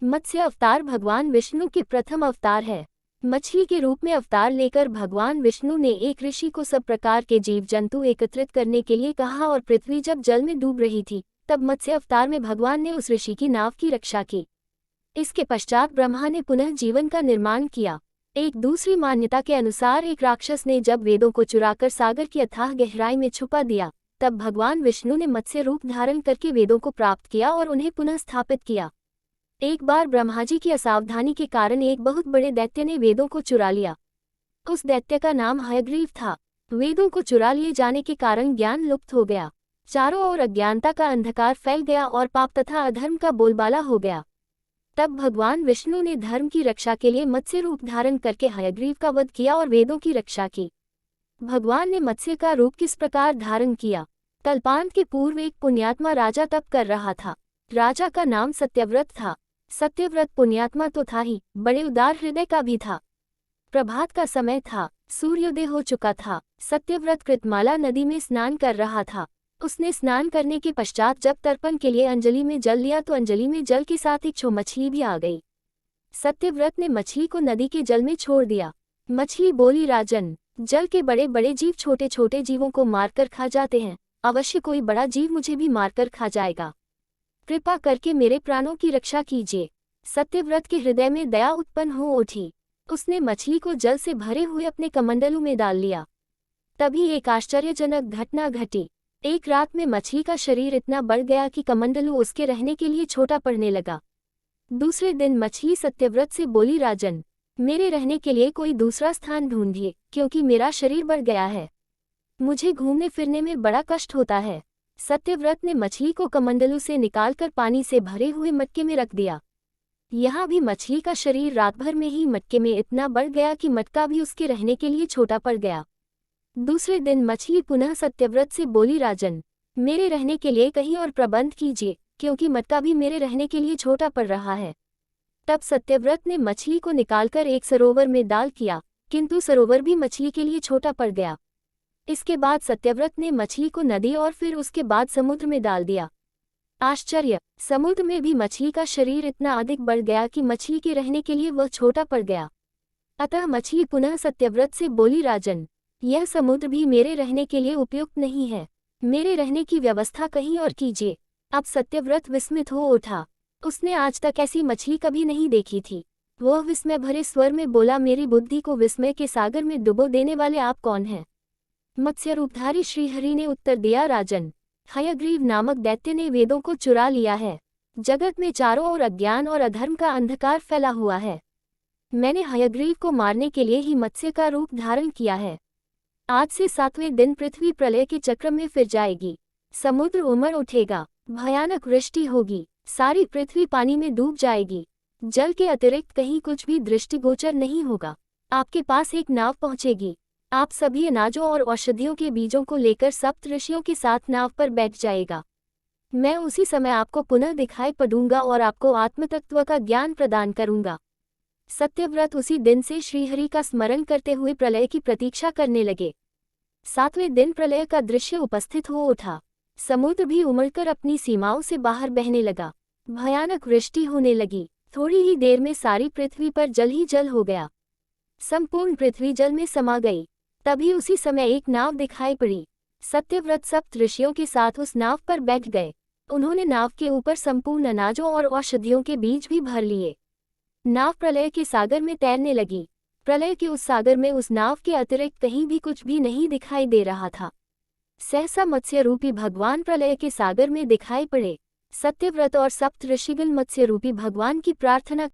मत्स्य अवतार भगवान विष्णु के प्रथम अवतार है। मछली के रूप में अवतार लेकर भगवान विष्णु ने एक ऋषि को सब प्रकार के जीव जंतु एकत्रित करने के लिए कहा और पृथ्वी जब जल में डूब रही थी तब मत्स्य अवतार में भगवान ने उस ऋषि की नाव की रक्षा की। इसके पश्चात ब्रह्मा ने पुनः जीवन का निर्माण किया। एक दूसरी मान्यता के अनुसार एक राक्षस ने जब वेदों को चुराकर सागर की अथाह गहराई में छुपा दिया तब भगवान विष्णु ने मत्स्य रूप धारण करके वेदों को प्राप्त किया और उन्हें पुनः स्थापित किया। एक बार ब्रह्मा जी की असावधानी के कारण एक बहुत बड़े दैत्य ने वेदों को चुरा लिया। उस दैत्य का नाम हयग्रीव था। वेदों को चुरा लिए जाने के कारण ज्ञान लुप्त हो गया। चारों ओर अज्ञानता का अंधकार फैल गया और पाप तथा अधर्म का बोलबाला हो गया। तब भगवान विष्णु ने धर्म की रक्षा के लिए मत्स्य रूप धारण करके हयग्रीव का वध किया और वेदों की रक्षा की। भगवान ने मत्स्य का रूप किस प्रकार धारण किया? कल्पांत के पूर्व एक पुण्यात्मा राजा तप कर रहा था। राजा का नाम सत्यव्रत था। सत्यव्रत पुण्यात्मा तो था ही, बड़े उदार हृदय का भी था। प्रभात का समय था, सूर्योदय हो चुका था। सत्यव्रत कृतमाला नदी में स्नान कर रहा था। उसने स्नान करने के पश्चात जब तर्पण के लिए अंजलि में जल लिया तो अंजलि में जल के साथ एक मछली भी आ गई। सत्यव्रत ने मछली को नदी के जल में छोड़ दिया। मछली बोली, राजन, जल के बड़े बड़े जीव छोटे छोटे जीवों को मारकर खा जाते हैं, अवश्य कोई बड़ा जीव मुझे भी मारकर खा जाएगा। कृपा करके मेरे प्राणों की रक्षा कीजिए। सत्यव्रत के हृदय में दया उत्पन्न हो उठी। उसने मछली को जल से भरे हुए अपने कमंडलू में डाल लिया। तभी एक आश्चर्यजनक घटना घटी। एक रात में मछली का शरीर इतना बढ़ गया कि कमंडलू उसके रहने के लिए छोटा पड़ने लगा। दूसरे दिन मछली सत्यव्रत से बोली, राजन, मेरे रहने के लिए कोई दूसरा स्थान ढूंढिए, क्योंकि मेरा शरीर बढ़ गया है। मुझे घूमने फिरने में बड़ा कष्ट होता है। सत्यव्रत ने मछली को कमंडलू से निकालकर पानी से भरे हुए मटके में रख दिया। यहाँ भी मछली का शरीर रात भर में ही मटके में इतना बढ़ गया कि मटका भी उसके रहने के लिए छोटा पड़ गया। दूसरे दिन मछली पुनः सत्यव्रत से बोली, राजन, मेरे रहने के लिए कहीं और प्रबंध कीजिए, क्योंकि मटका भी मेरे रहने के लिए छोटा पड़ रहा है। तब सत्यव्रत ने मछली को निकालकर एक सरोवर में डाल किया, किंतु सरोवर भी मछली के लिए छोटा पड़ गया। इसके बाद सत्यव्रत ने मछली को नदी और फिर उसके बाद समुद्र में डाल दिया। आश्चर्य! समुद्र में भी मछली का शरीर इतना अधिक बढ़ गया कि मछली के रहने के लिए वह छोटा पड़ गया। अतः मछली पुनः सत्यव्रत से बोली, राजन, यह समुद्र भी मेरे रहने के लिए उपयुक्त नहीं है। मेरे रहने की व्यवस्था कहीं और कीजिए। अब सत्यव्रत विस्मित हो उठा। उसने आज तक ऐसी मछली कभी नहीं देखी थी। वह विस्मय भरे स्वर में बोला, मेरी बुद्धि को विस्मय के सागर में डुबो देने वाले आप कौन हैं? मत्स्य रूपधारी श्रीहरि ने उत्तर दिया, राजन, हयग्रीव नामक दैत्य ने वेदों को चुरा लिया है। जगत में चारों ओर अज्ञान और अधर्म का अंधकार फैला हुआ है। मैंने हयग्रीव को मारने के लिए ही मत्स्य का रूप धारण किया है। आज से 7वें दिन पृथ्वी प्रलय के चक्र में फिर जाएगी। समुद्र उमड़ उठेगा, भयानक वृष्टि होगी, सारी पृथ्वी पानी में डूब जाएगी। जल के अतिरिक्त कहीं कुछ भी दृष्टिगोचर नहीं होगा। आपके पास एक नाव पहुंचेगी। आप सभी अनाजों और औषधियों के बीजों को लेकर सप्त ऋषियों के साथ नाव पर बैठ जाएगा। मैं उसी समय आपको पुनः दिखाई पड़ूंगा और आपको आत्मतत्व का ज्ञान प्रदान करूंगा। सत्यव्रत उसी दिन से श्रीहरि का स्मरण करते हुए प्रलय की प्रतीक्षा करने लगे। 7वें दिन प्रलय का दृश्य उपस्थित हो उठा। समुद्र भी उमड़कर अपनी सीमाओं से बाहर बहने लगा। भयानक वृष्टि होने लगी। थोड़ी ही देर में सारी पृथ्वी पर जल ही जल हो गया। संपूर्ण पृथ्वी जल में समा गई। तभी उसी समय एक नाव दिखाई पड़ी। सत्यव्रत सप्त ऋषियों के साथ उस नाव पर बैठ गए। उन्होंने नाव के ऊपर संपूर्ण अनाजों और औषधियों के बीज भी भर लिए। नाव प्रलय के सागर में तैरने लगी। प्रलय के उस सागर में उस नाव के अतिरिक्त कहीं भी कुछ भी नहीं दिखाई दे रहा था। सहसा मत्स्य रूपी भगवान प्रलय के सागर में दिखाई पड़े। सत्यव्रत और सप्त ऋषिगण मत्स्य रूपी भगवान की प्रार्थना